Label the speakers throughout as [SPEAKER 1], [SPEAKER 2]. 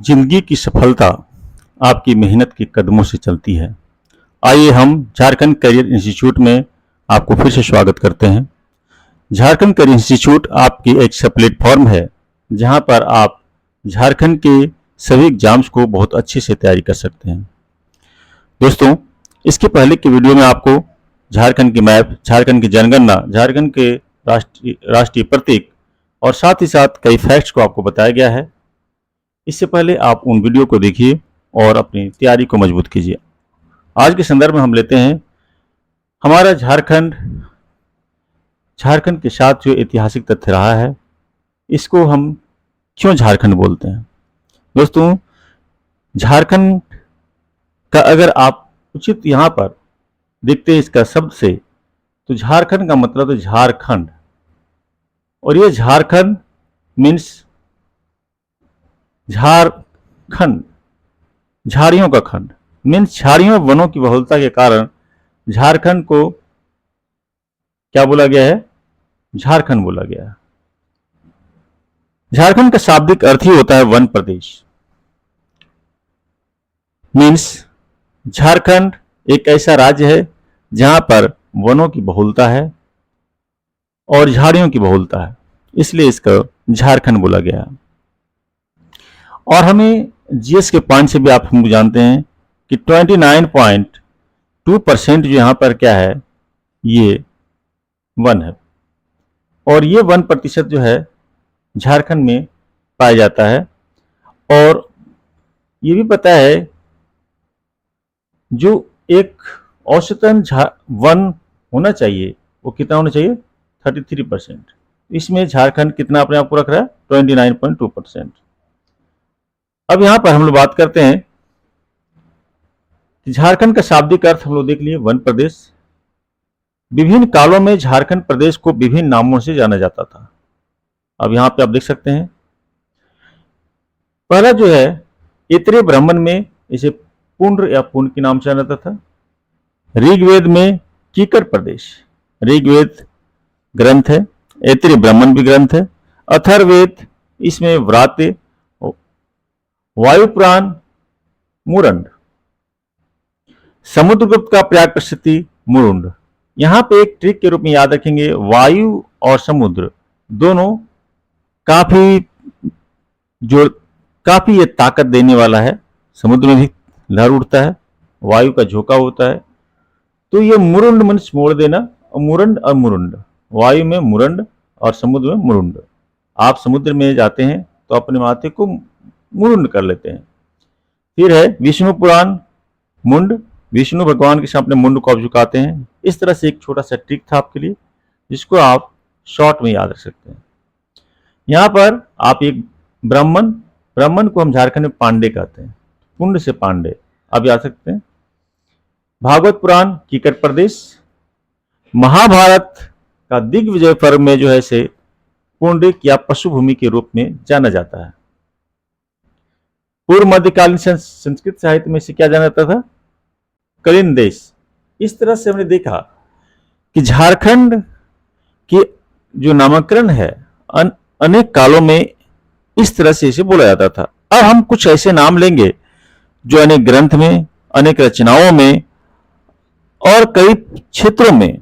[SPEAKER 1] जिंदगी की सफलता आपकी मेहनत के कदमों से चलती है। आइए हम झारखंड करियर इंस्टीट्यूट में आपको फिर से स्वागत करते हैं। झारखंड करियर इंस्टीट्यूट आपकी एक ऐसा प्लेटफॉर्म है जहां पर आप झारखंड के सभी एग्जाम्स को बहुत अच्छे से तैयारी कर सकते हैं। दोस्तों, इसके पहले की वीडियो में आपको झारखंड की मैप, झारखंड की जनगणना, झारखंड के राष्ट्रीय प्रतीक और साथ ही साथ कई फैक्ट्स को आपको बताया गया है। इससे पहले आप उन वीडियो को देखिए और अपनी तैयारी को मजबूत कीजिए। आज के संदर्भ में हम लेते हैं हमारा झारखंड के साथ जो ऐतिहासिक तथ्य रहा है, इसको हम क्यों झारखंड बोलते हैं। दोस्तों, झारखंड का अगर आप उचित यहाँ पर देखते हैं इसका शब्द से, तो झारखंड का मतलब है झारखंड, और ये झारखंड मीन्स झारखंड, झाड़ियों का खंड मीन्स झाड़ियों वनों की बहुलता के कारण झारखंड को क्या बोला गया है, झारखंड बोला गया है। झारखंड का शाब्दिक अर्थ ही होता है वन प्रदेश। मीन्स झारखंड एक ऐसा राज्य है जहां पर वनों की बहुलता है और झाड़ियों की बहुलता है, इसलिए इसका झारखंड बोला गया है। और हमें जीएस के पॉइंट से भी आप हम जानते हैं कि 29.2% जो यहाँ पर क्या है, ये वन है, और ये 1% जो है झारखंड में पाया जाता है। और ये भी पता है जो एक औसतन वन होना चाहिए वो कितना होना चाहिए, 33%। इसमें झारखंड कितना अपने आप को रख रहा है, 29.2%। अब यहां पर हम लोग बात करते हैं कि झारखंड का शाब्दिक अर्थ हम लोग देख लिए वन प्रदेश। विभिन्न कालों में झारखंड प्रदेश को विभिन्न नामों से जाना जाता था। अब यहां पे आप देख सकते हैं, पहला जो है ऐतरेय ब्राह्मण में इसे पुंड्र या पुंड के नाम से जाना जाता था। ऋग्वेद में कीकर प्रदेश, ऋग्वेद ग्रंथ है, ऐतरेय ब्राह्मण भी ग्रंथ है। अथर्ववेद, इसमें व्राते, वायुपुराण मुरंड, समुद्रगुप्त का प्रयाग प्रसिद्धि मुरुंड। यहां पे एक ट्रिक के रूप में याद रखेंगे, वायु और समुद्र दोनों काफी ये ताकत देने वाला है। समुद्र में भी लहर उठता है, वायु का झोंका होता है, तो ये मुरुंड मन मोड़ देना, मुरंड और मुरुंड, वायु में मुरंड और समुद्र में मुरुंड। आप समुद्र में जाते हैं तो अपने माथे को मुरुंड कर लेते हैं। फिर है विष्णु पुराण मुंड, विष्णु भगवान के सामने मुंड को आप झुकाते हैं। इस तरह से एक छोटा सा ट्रिक था आपके लिए, जिसको आप शॉर्ट में याद रख सकते हैं। यहां पर आप एक ब्राह्मण को हम झारखंड में पांडे कहते हैं, पुंड से पांडे आप याद सकते हैं। भागवत पुराण कीकर प्रदेश। महाभारत का दिग्विजय पर्व में जो है इसे पुंडिक या पशुभूमि के रूप में जाना जाता है। पूर्व मध्यकालीन संस्कृत साहित्य में इसे क्या जाना जाता था, कलिंग देश। इस तरह से हमने देखा कि झारखंड की जो नामकरण है अनेक कालों में इस तरह से इसे बोला जाता था। अब हम कुछ ऐसे नाम लेंगे जो अनेक ग्रंथ में, अनेक रचनाओं में और कई क्षेत्रों में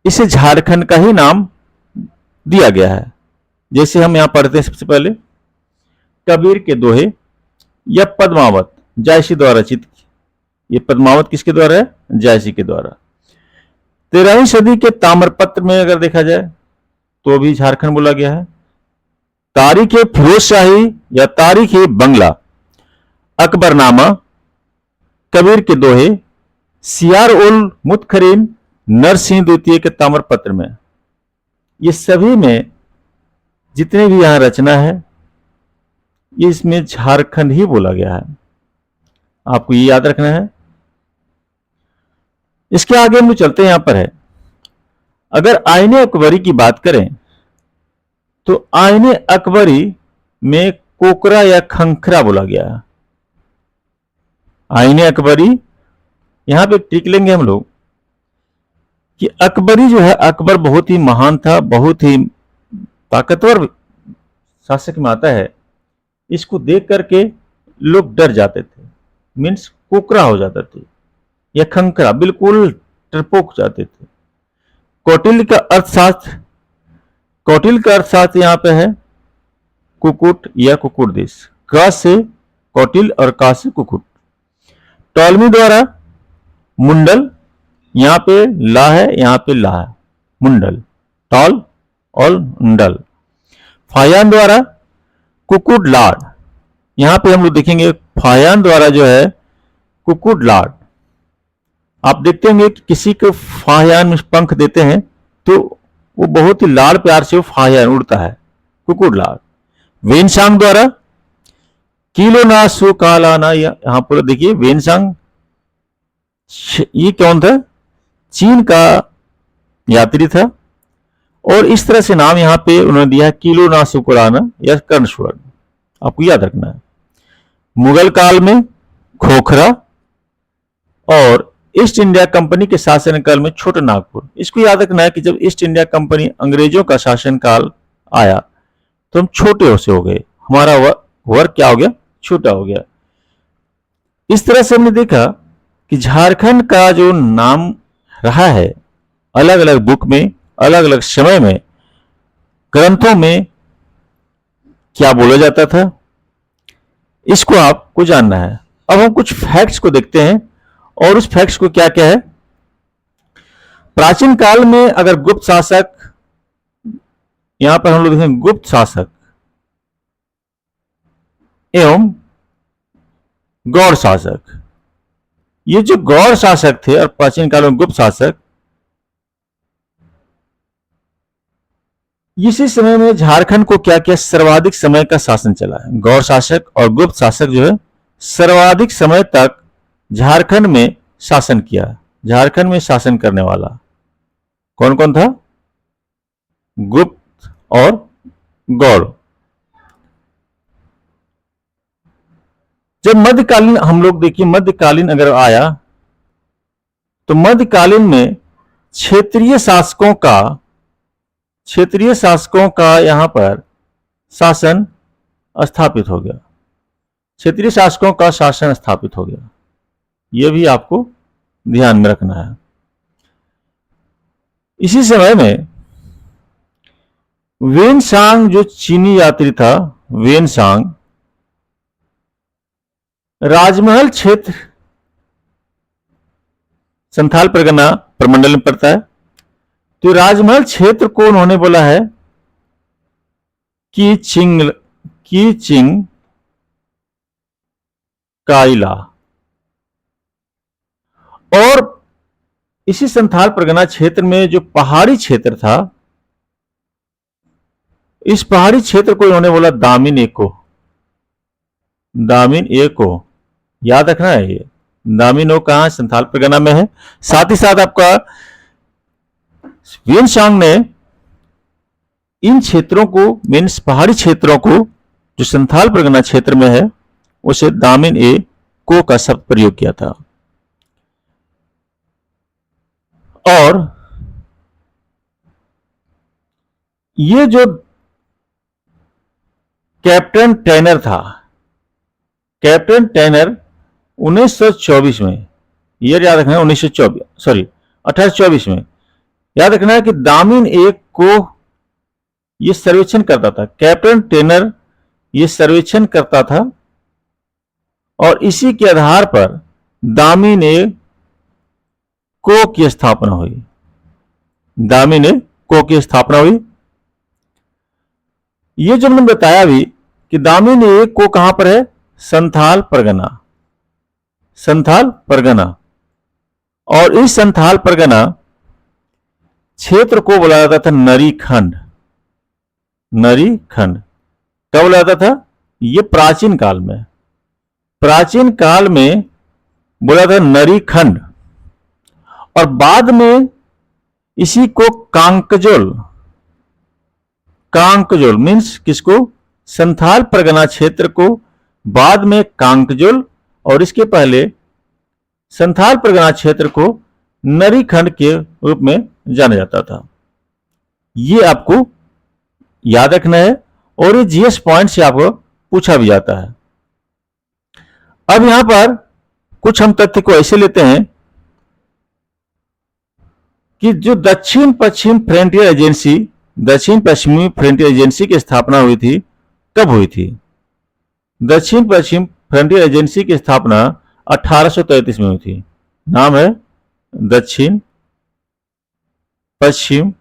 [SPEAKER 1] इसे झारखंड का ही नाम दिया गया है। जैसे हम यहां पढ़ते हैं, सबसे पहले कबीर के दोहे या पद्मावत जायसी द्वारा रचित। ये पद्मावत किसके द्वारा है, जायसी के द्वारा। 13वीं सदी के ताम्रपत्र में अगर देखा जाए तो भी झारखंड बोला गया है। तारीख फिरोज शाही या तारीख बंगला, अकबरनामा, कबीर के दोहे, सियार उल मुतखरीन नरसिंह द्वितीय के ताम्रपत्र में, ये सभी में जितने भी यहां रचना है ये इसमें झारखंड ही बोला गया है। आपको ये याद रखना है। इसके आगे हम चलते हैं। यहां पर है, अगर आईने अकबरी की बात करें तो आईने अकबरी में कोकरा या खंखरा बोला गया है। आईने अकबरी, यहां पे टिक लेंगे हम लोग कि अकबरी जो है, अकबर बहुत ही महान था, बहुत ही ताकतवर शासक में आता है। इसको देख करके लोग डर जाते थे, मीन्स कोकरा हो जाते थे या खंखरा, बिल्कुल डरपोक जाते थे। कौटिल्य का अर्थशास्त्र, कौटिल्य का अर्थशास्त्र यहाँ पे है कुकुट या कुकुट देश। क से कौटिल्य और का से कुकुट। टॉलमी द्वारा मुंडल, यहाँ पे ला है, यहाँ पे ला है, मुंडल, टॉल और मुंडल। फाहियान द्वारा कुकुट लाड, यहाँ पे हम लोग देखेंगे फाहियान द्वारा जो है कुकुट लाड। आप देखते होंगे कि किसी को फाहियान में पंख देते हैं तो वो बहुत ही लाड़ प्यार से वो फाहियान उड़ता है, कुकुट लाड। वेनसांग द्वारा किलो ना सु कालाना, यहां पर देखिए वेनसांग, ये कौन था? चीन का यात्री था और इस तरह से नाम यहां पे उन्होंने दिया किलो ना सु कालाना या कर्णस्वर्ण, आपको याद रखना है। मुगल काल में खोखरा और ईस्ट इंडिया कंपनी के शासनकाल में छोटा नागपुर। इसको याद रखना है कि जब ईस्ट इंडिया कंपनी अंग्रेजों का शासनकाल आया तो हम छोटे से हो गए, हमारा वर्ग क्या हो गया? छोटा हो गया। इस तरह से हमने देखा कि झारखंड का जो नाम रहा है अलग अलग बुक में, अलग अलग समय में, ग्रंथों में क्या बोला जाता था, इसको आपको जानना है। अब हम कुछ फैक्ट्स को देखते हैं और उस फैक्ट्स को क्या क्या है। प्राचीन काल में अगर गुप्त शासक, यहां पर हम लोग देखें गुप्त शासक एवं गौड़ शासक, ये जो गौड़ शासक थे और प्राचीन काल में गुप्त शासक, इसी समय में झारखंड को क्या क्या सर्वाधिक समय का शासन चला है। गौड़ शासक और गुप्त शासक जो है सर्वाधिक समय तक झारखंड में शासन किया। झारखंड में शासन करने वाला कौन कौन था? गुप्त और गौड़। जब मध्यकालीन हम लोग देखिए, मध्यकालीन अगर आया तो मध्यकालीन में क्षेत्रीय शासकों का यहां पर शासन स्थापित हो गया। क्षेत्रीय शासकों का शासन स्थापित हो गया, यह भी आपको ध्यान में रखना है। इसी समय में वेनसांग जो चीनी यात्री था, वेनसांग राजमहल क्षेत्र संथाल परगना प्रमंडल में पड़ता है, तो राजमहल क्षेत्र को उन्होंने बोला है की चिंग काइला। और इसी संथाल परगना क्षेत्र में जो पहाड़ी क्षेत्र था, इस पहाड़ी क्षेत्र को इन्होंने बोला दामिन एको। दामिन एको याद रखना है, ये दामिन ओ कहां? संथाल परगना में है। साथ ही साथ आपका वेनसांग ने इन क्षेत्रों को, मीन्स पहाड़ी क्षेत्रों को जो संथाल परगना क्षेत्र में है, उसे दामिन ए को का शब्द प्रयोग किया था। और ये जो कैप्टन टैनर था, कैप्टन टैनर 1924 में, ये याद रखना है 1824 में याद रखना है कि दामिन एक को ये सर्वेक्षण करता था। कैप्टन टैनर ये सर्वेक्षण करता था और इसी के आधार पर दामिन ए को की स्थापना हुई। दामिन ए को की स्थापना हुई। ये जो मैंने बताया भी कि दामिन ए को कहां पर है? संथाल परगना, संथाल परगना। और इस संथाल परगना क्षेत्र को बोला जाता था नरी खंड। नरी खंड कब बोला जाता था? ये प्राचीन काल में, प्राचीन काल में बोला था नरी खंड। और बाद में इसी को कांकजोल, कांकजोल मीन्स किसको? संथाल परगना क्षेत्र को बाद में कांकजोल और इसके पहले संथाल परगना क्षेत्र को नरी खंड के रूप में जाना जाता था। ये आपको याद रखना है और ये जीएस पॉइंट से आपको पूछा भी जाता है। अब यहां पर कुछ हम तथ्य को ऐसे लेते हैं कि जो दक्षिण पश्चिमी फ्रंटियर एजेंसी की स्थापना हुई थी, कब हुई थी? दक्षिण पश्चिम फ्रंटियर एजेंसी की स्थापना 1833 में हुई थी। नाम है दक्षिण पश्चिम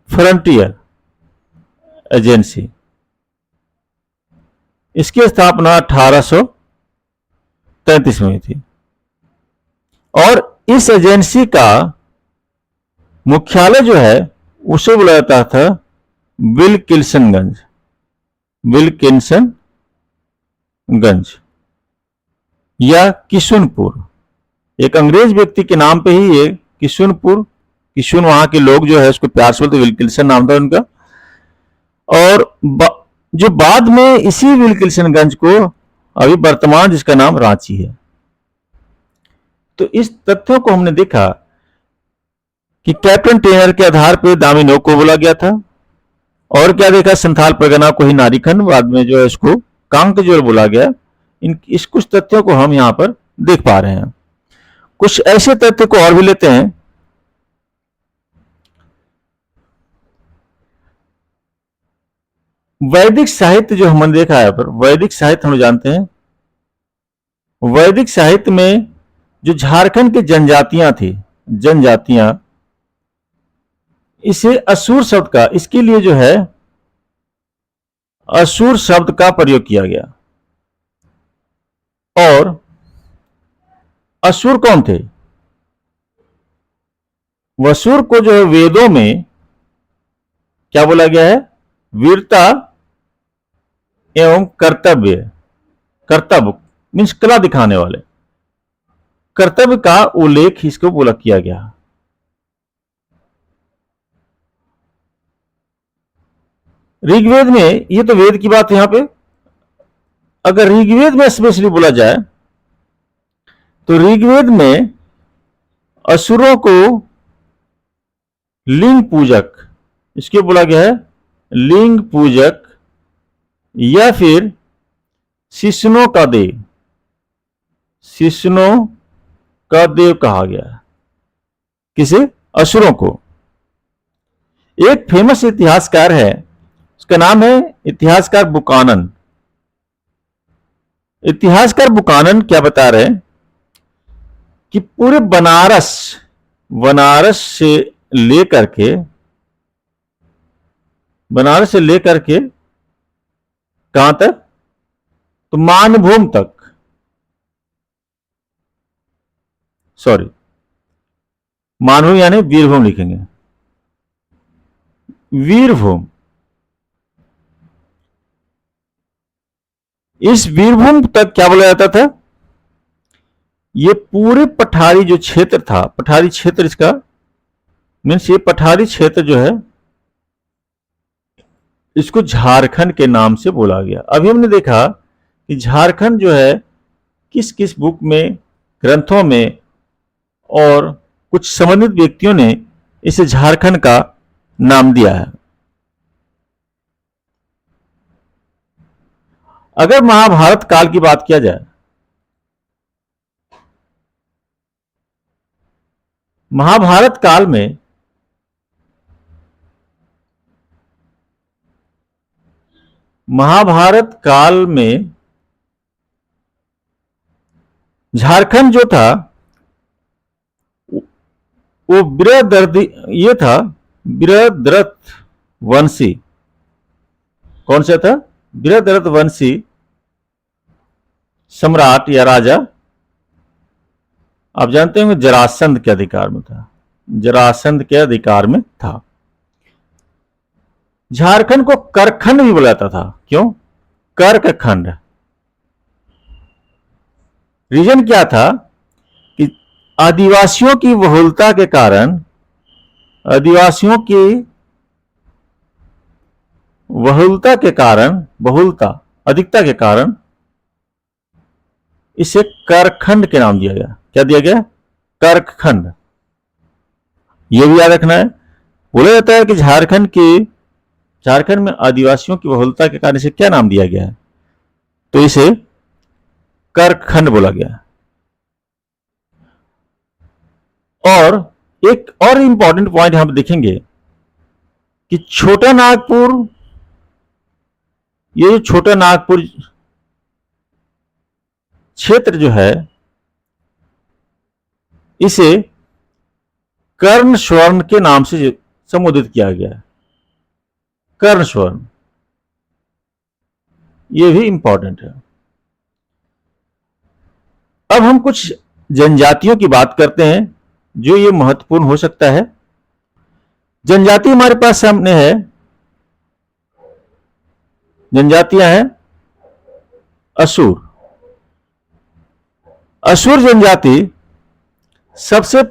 [SPEAKER 1] फ्रंटियर एजेंसी। इसकी स्थापना 1833 में हुई थी और इस एजेंसी का मुख्यालय जो है उसे बुलाया जाता था विल्किंसनगंज या किशुनपुर। एक अंग्रेज व्यक्ति के नाम पे ही ये किशुनपुर, किशुन वहां के लोग जो है उसको प्यार से बोलते, विल्किंसन नाम था उनका। और जो बाद में इसी विल्किंसनगंज को अभी वर्तमान जिसका नाम रांची है। तो इस तथ्यों को हमने देखा कि कैप्टन टेनर के आधार पर दामिनो को बोला गया था। और क्या देखा, संथाल परगना को ही नारीखंड, बाद में जो है इसको कांकजोर बोला गया। इस कुछ तथ्यों को हम यहां पर देख पा रहे हैं। कुछ ऐसे तथ्य को और भी लेते हैं। वैदिक साहित्य जो हमने देखा है, पर वैदिक साहित्य हम जानते हैं, वैदिक साहित्य में जो झारखंड की जनजातियां, इसे असुर शब्द का, इसके लिए जो है असुर शब्द का प्रयोग किया गया। और असुर कौन थे? वसुर को जो है वेदों में क्या बोला गया है? वीरता एवं कर्तव्य मीन्स कला दिखाने वाले, कर्तव्य का उल्लेख इसको बोला किया गया। ऋग्वेद में, ये तो वेद की बात है यहां पे, अगर ऋग्वेद में स्पेशली बोला जाए तो ऋग्वेद में असुरों को लिंग पूजक, इसके बोला गया है लिंग पूजक या फिर शिष्णों का देव कहा गया। किसे? असुरों को। एक फेमस इतिहासकार है, उसका नाम है इतिहासकार बुकानन। इतिहासकार बुकानन क्या बता रहे हैं कि पूरे बनारस से लेकर के कहां तक? तो मानभूम तक, मानभूम यानी वीरभूम लिखेंगे, वीरभूम। इस वीरभूम तक क्या बोला जाता था? ये पूरे पठारी जो क्षेत्र था, पठारी क्षेत्र इसका मीन्स, ये पठारी क्षेत्र जो है इसको झारखंड के नाम से बोला गया। अभी हमने देखा कि झारखंड जो है किस किस बुक में, ग्रंथों में और कुछ संबंधित व्यक्तियों ने इसे झारखंड का नाम दिया है। अगर महाभारत काल की बात किया जाए, महाभारत काल में झारखंड जो था वो बृहद्रथ वंशी। कौन सा था? बृहद्रथ वंशी सम्राट या राजा, आप जानते होंगे, जरासंध के अधिकार में था। जरासंध के अधिकार में था। झारखंड को करखंड भी बोला जाता था। क्यों? कर्कखंड। रीजन क्या था कि आदिवासियों की बहुलता के कारण, अधिकता के कारण इसे करखंड के नाम दिया गया। क्या दिया गया? करखंड। यह भी याद रखना है। बोला जाता है कि झारखंड की झारखंड में आदिवासियों की बहुलता के कारण इसे क्या नाम दिया गया है? तो इसे करखंड बोला गया। और एक और इंपॉर्टेंट पॉइंट हम देखेंगे कि छोटा नागपुर, ये जो छोटा नागपुर क्षेत्र जो है, इसे कर्ण स्वर्ण के नाम से संबोधित किया गया है। कर्ण स्वर्ण, ये भी इंपॉर्टेंट है। अब हम कुछ जनजातियों की बात करते हैं जो ये महत्वपूर्ण हो सकता है। जनजाति हमारे पास सामने है, जनजातियां हैं असुर। असुर जनजाति सबसे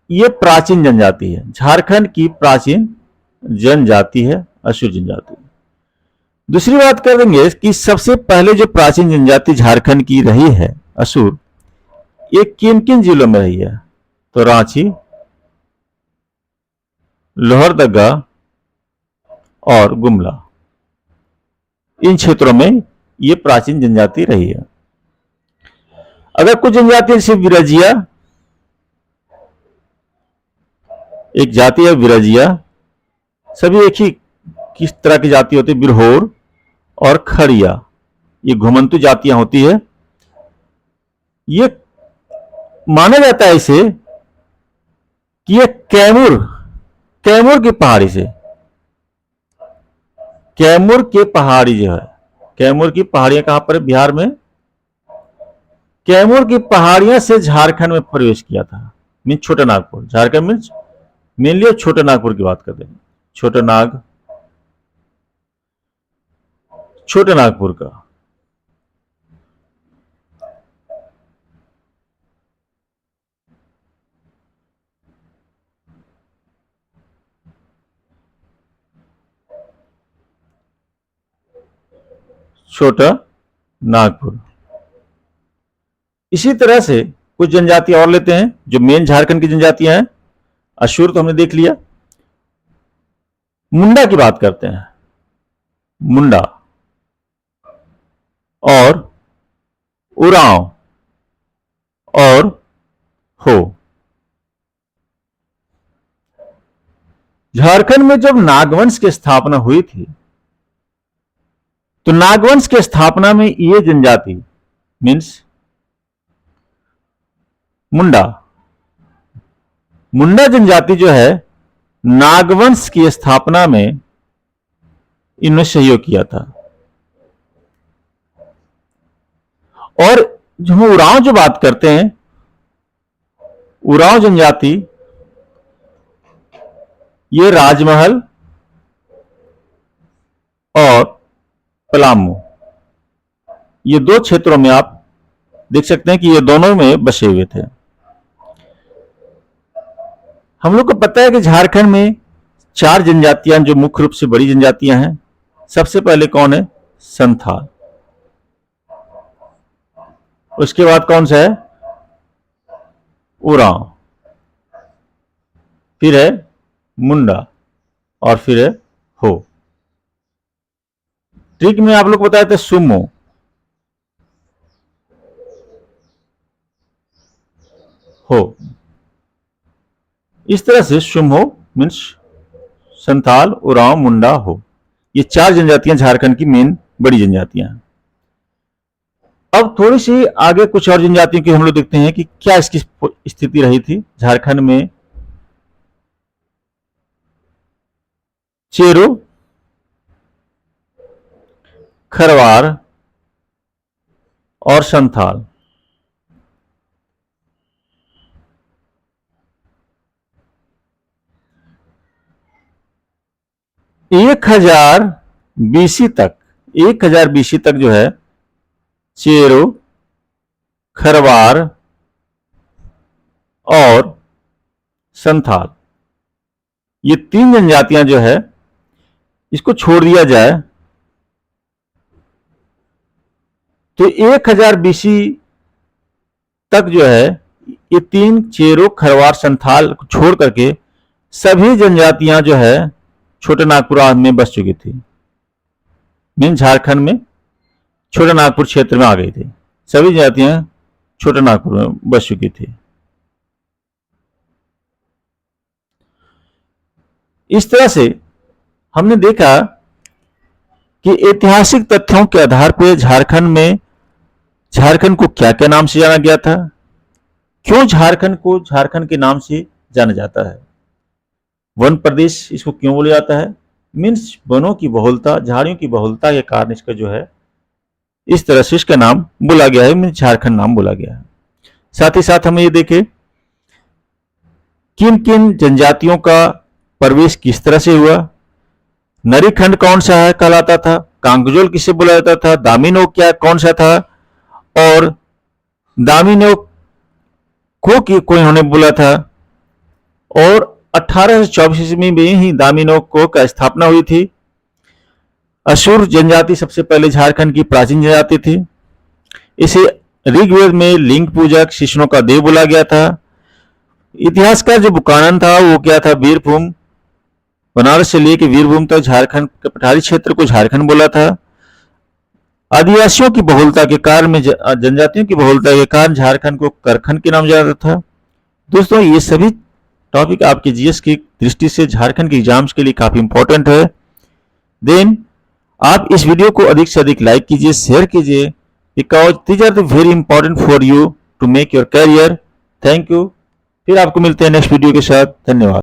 [SPEAKER 1] ये प्राचीन जनजाति है, झारखंड की प्राचीन जनजाति है असुर जनजाति। दूसरी बात कर देंगे कि सबसे पहले जो प्राचीन जनजाति झारखंड की रही है असुर, ये किन किन जिलों में रही है? तो रांची, लोहरदगा और गुमला, इन क्षेत्रों में ये प्राचीन जनजाति रही है। अगर कुछ जनजाति जैसे विरजिया, एक जाति है विरजिया, सभी एक ही किस तरह की जाति होती है, बिरहोर और खड़िया, ये घुमंतु जातियां होती है। ये माना जाता है इसे कि ये कैमूर की पहाड़ी से, कैमूर के पहाड़ी जो है, कैमूर की पहाड़ियां कहां पर है? बिहार में। कैमूर की पहाड़ियां से झारखंड में प्रवेश किया था, मीन छोटा नागपुर। झारखंड मीन मेनली छोटा नागपुर की बात करते हैं, छोटा नागपुर का। छोटा नागपुर। इसी तरह से कुछ जनजाति और लेते हैं जो मेन झारखंड की जनजातियां हैं। असुर तो हमने देख लिया। मुंडा की बात करते हैं, मुंडा और उरांव और हो। झारखंड में जब नागवंश की स्थापना हुई थी, तो नागवंश की स्थापना में ये जनजाति मीन्स मुंडा जनजाति जो है, नागवंश की स्थापना में इन्होंने सहयोग किया था। और जो हम उरांव जो बात करते हैं, उरांव जनजाति ये राजमहल और पलामू, ये दो क्षेत्रों में आप देख सकते हैं कि ये दोनों में बसे हुए थे। हम लोग को पता है कि झारखंड में 4 जनजातियां जो मुख्य रूप से बड़ी जनजातियां हैं। सबसे पहले कौन है? संथाल। उसके बाद कौन सा है? उरांव, फिर है मुंडा और फिर है हो। ट्रिक में आप लोग को बताया था सुमो, हो। इस तरह से सुमो मीन्स संथाल, उरांव, मुंडा, हो, ये 4 जनजातियां झारखंड की मेन बड़ी जनजातियां हैं। अब थोड़ी सी आगे कुछ और जनजातियों की हम लोग देखते हैं कि क्या इसकी स्थिति रही थी झारखंड में। चेरो, खरवार और संथाल, एक हजार बीसी तक जो है चेरो, खरवार और संथाल, ये 3 जनजातियां जो है, इसको छोड़ दिया जाए तो 1000 बीसी तक जो है ये 3 चेरो, खरवार, संथाल को छोड़ करके सभी जनजातियां जो है छोटा नागपुर में बस चुकी थी, मीन झारखंड में छोटा नागपुर क्षेत्र में आ गई थी। सभी जातियां छोटा नागपुर में बस चुकी थी। इस तरह से हमने देखा कि ऐतिहासिक तथ्यों के आधार पर झारखंड को क्या क्या नाम से जाना गया था, क्यों झारखंड को झारखंड के नाम से जाना जाता है, वन प्रदेश इसको क्यों बोला जाता है, मीन्स वनों की बहुलता, झाड़ियों की बहुलता के कारण इसका जो है इस तरह से इसका नाम बोला गया है, मीन्स झारखंड नाम बोला गया है। साथ ही साथ हमें ये देखे किन किन जनजातियों का प्रवेश किस तरह से हुआ, नरीखंड कौन सा है कहलाता था, कांगजोल किसे बोला जाता था, दामिनो क्या कौन सा था, और दामिनो को इन्होंने बोला था, और 1824 ईस्वी में ही दामिनो का स्थापना हुई थी। असुर जनजाति सबसे पहले झारखंड की प्राचीन जनजाति थी। इसे ऋग्वेद में लिंग पूजक शिष्णों का देव बोला गया था। इतिहासकार जो बुकानन था वो क्या था, वीरभूम, बनारस से लेकर वीरभूम तक झारखंड के पठारी क्षेत्र को झारखंड बोला था। आदिवासियों की बहुलता के कारण में, जनजातियों की बहुलता के कारण झारखंड को करखंड के नाम जाता था। दोस्तों ये सभी टॉपिक आपके जीएस की दृष्टि से झारखंड के एग्जाम्स के लिए काफी इंपॉर्टेंट है। देन आप इस वीडियो को अधिक से अधिक लाइक कीजिए, शेयर कीजिए, because these are the very important for you to make your career. Thank you. फिर आपको मिलते हैं नेक्स्ट वीडियो के साथ। धन्यवाद।